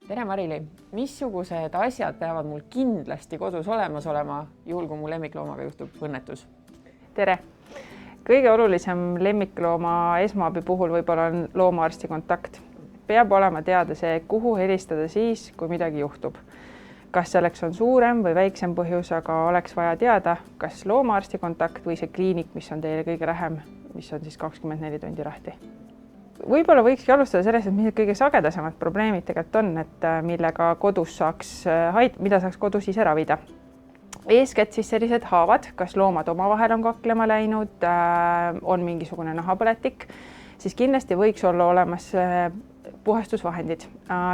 tere Marili, missugused asjad peavad mul kindlasti kodus olemas olema, juhul kui mu lemmikloomaga juhtub õnnetus? Tere! Kõige olulisem lemmiklooma esmaabi puhul võib-olla on loomaarsti kontakt. Peab olema teada see, kuhu helistada siis, kui midagi juhtub. Kas selleks on suurem või väiksem põhjus, aga oleks vaja teada, kas loomaarsti kontakt või see kliinik, mis on teile kõige lähem, mis on siis 24 tundi lahti. Võib-olla võikski alustada sellest, et mis kõige sagedasemad probleemid tegelikult on, et millega kodus mida saaks kodus ise ravida. Eeskätt siis sellised haavad, kas loomad omavahel on kaklema läinud, on mingisugune nahapõletik, siis kindlasti võiks olla olemas puhastusvahendid.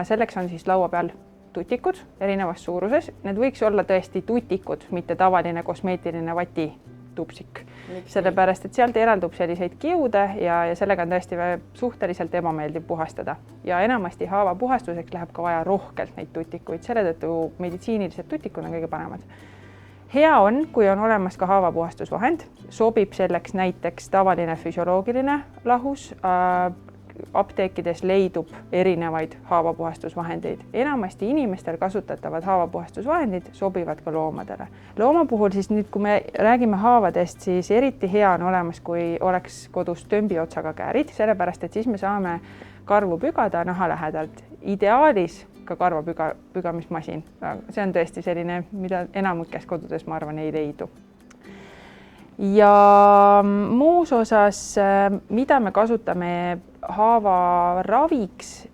Selleks on siis laua peal tutikud erinevas suuruses. Need võiks olla tõesti tutikud, mitte tavaline kosmeetiline vatitupsik. Sellepärast, et sealt eraldub selliseid kiude ja sellega on tõesti suhteliselt ebameeldiv puhastada. Ja enamasti haava puhastuseks läheb ka vaja rohkelt neid tutikuid, selle tõttu meditsiinilised tutikud on kõige paremad. Hea on, kui on olemas ka haavapuhastusvahend, sobib selleks näiteks tavaline füsioloogiline lahus. Apteekides leidub erinevaid haavapuhastusvahendeid. Enamasti inimestel kasutatavad haavapuhastusvahendid sobivad ka loomadele. Looma puhul siis nüüd, kui me räägime haavadest, siis eriti hea on olemas, kui oleks kodus tömbi otsaga käärid, sellepärast et siis me saame karvu pügada naha lähedalt. Ideaalis ka karva pügamismasin. See on tõesti selline, mida enamikes kodudes, ma arvan, ei leidu. Ja muus osas, mida me kasutame haava raviks,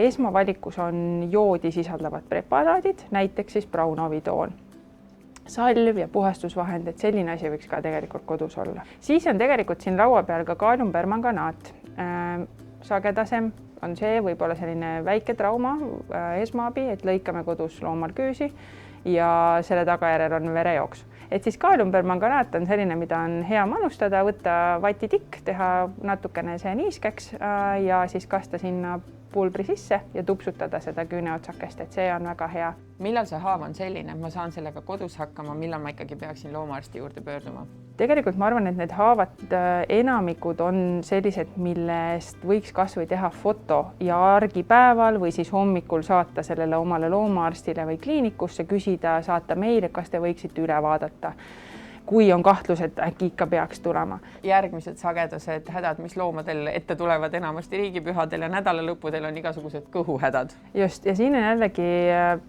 esmavalikus on joodi sisaldavad preparaadid, näiteks siis braunavitoon. Salv ja puhastusvahend, et selline asi võiks ka tegelikult kodus olla. Siis on tegelikult siin laua peal ka kaaliumpermanganaat. Sagedasem on see võib-olla selline väike trauma esmaabi, et lõikame kodus loomal küüsi ja selle tagajärjel on verejooks. Et siis kaaliumpermanganaat on selline, mida on hea manustada, võtta vatitikk, teha natukene see niiskeks ja siis kasta sinna pulbri sisse ja tupsutada seda küüneotsakest, et see on väga hea. Millal see haav on selline, et ma saan sellega kodus hakkama, millal ma ikkagi peaksin loomaarsti juurde pöörduma? Tegelikult ma arvan, et need haavad enamikud on sellised, millest võiks kas või teha foto ja argipäeval või siis hommikul saata sellele omale loomaarstile või kliinikusse, küsida, saata meile, kas te võiksite üle vaadata, kui on kahtlus, et äkki ikka peaks tulema. Järgmised sagedased hädad, mis loomadel ette tulevad enamasti riigipühadel ja nädalalõppudel on igasugused kõhuhädad. Just, ja siin on jällegi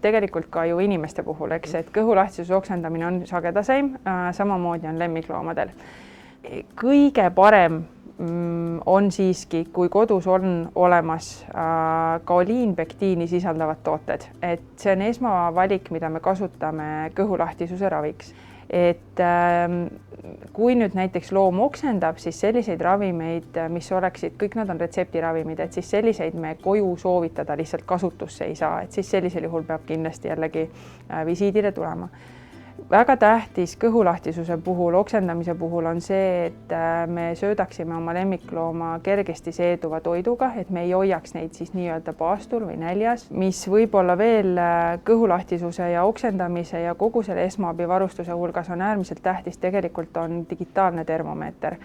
tegelikult ka ju inimeste puhul, eks, et kõhulahtisuse oksendamine on sagedaseim, samamoodi on lemmikloomadel. Kõige parem on siiski, kui kodus on olemas kaoliinpektiini sisaldavad tooted, et see on esmavalik, mida me kasutame kõhulahtisuse raviks. Et kui nüüd näiteks loom oksendab, siis selliseid ravimeid, mis oleksid, kõik nad on retseptiravimid, et siis selliseid me koju soovitada lihtsalt kasutusse ei saa, et siis sellisel juhul peab kindlasti jällegi visiidile tulema. Väga tähtis kõhulahtisuse puhul, oksendamise puhul on see, et me söödaksime oma lemmiklooma kergesti seeduva toiduga, et me ei hoiaks neid siis nii-öelda paastul või näljas, mis võib-olla veel kõhulahtisuse ja oksendamise ja kogu selle esmaabi varustuse hulgas on äärmiselt tähtis, tegelikult on digitaalne termomeeter.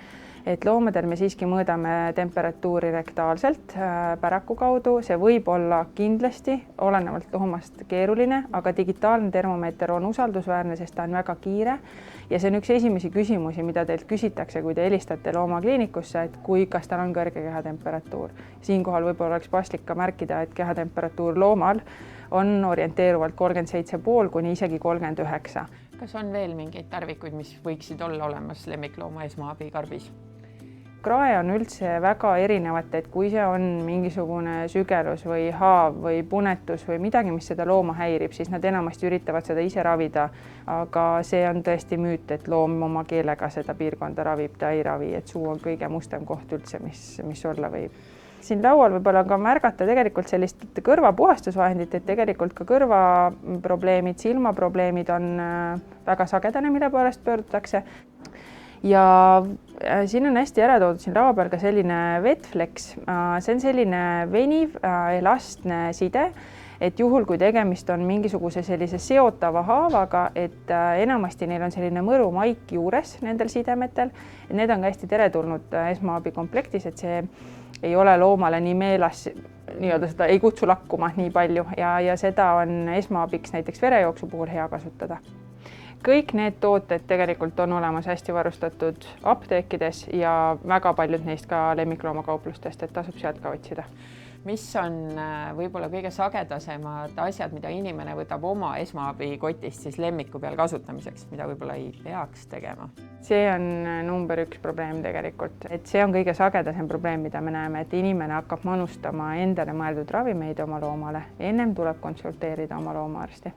Et loomadel me siiski mõõdame temperatuuri rektaalselt päraku kaudu, see võib olla kindlasti olenevalt loomast keeruline, aga digitaalne termomeeter on usaldusväärne, sest ta on väga kiire ja see on üks esimesi küsimusi, mida teilt küsitakse, kui te helistate loomakliinikusse, et kas tal on kõrge kehatemperatuur. Siinkohal võib-olla oleks paslik ka märkida, et kehatemperatuur loomal on orienteeruvalt 37,5 kuni isegi 39. Kas on veel mingeid tarvikuid, mis võiksid olla olemas lemmiklooma esmaabi karbis? Krae on üldse väga erinevat, et kui see on mingisugune sügelus või haav või punetus või midagi, mis seda looma häirib, siis nad enamasti üritavad seda ise ravida, aga see on tõesti müüt, et loom oma keelega seda piirkonda ravib, ta ei ravi, et suu on kõige mustem koht üldse, mis olla võib. Siin laual võib-olla ka märgata tegelikult sellist kõrvapuhastusvahendit, et tegelikult ka kõrvaprobleemid, silmaprobleemid on väga sagedane, mille poolest pöördutakse. Ja siin on hästi ära toodud siin laua peal ka selline Vetflex. See on selline veniv, elastne side, et juhul, kui tegemist on mingisuguse sellise seotava haavaga, et enamasti neil on selline mõru maik juures nendel sidemetel. Need on ka hästi teretulnud esmaabi komplektis, et see ei ole loomale nii nii-öelda seda ei kutsu lakkuma nii palju ja seda on esmaabiks näiteks verejooksu puhul hea kasutada. Kõik need tooted tegelikult on olemas hästi varustatud apteekides ja väga paljud neist ka lemmikloomakauplustest, et tasub sealt ka otsida. Mis on võib-olla kõige sagedasemad asjad, mida inimene võtab oma esmaabikotist siis lemmiku peal kasutamiseks, mida võib-olla ei peaks tegema? See on number 1 probleem tegelikult, et see on kõige sagedasem probleem, mida me näeme, et inimene hakkab manustama endale mõeldud ravimeid oma loomale. Ennem tuleb konsulteerida oma loomaarsti.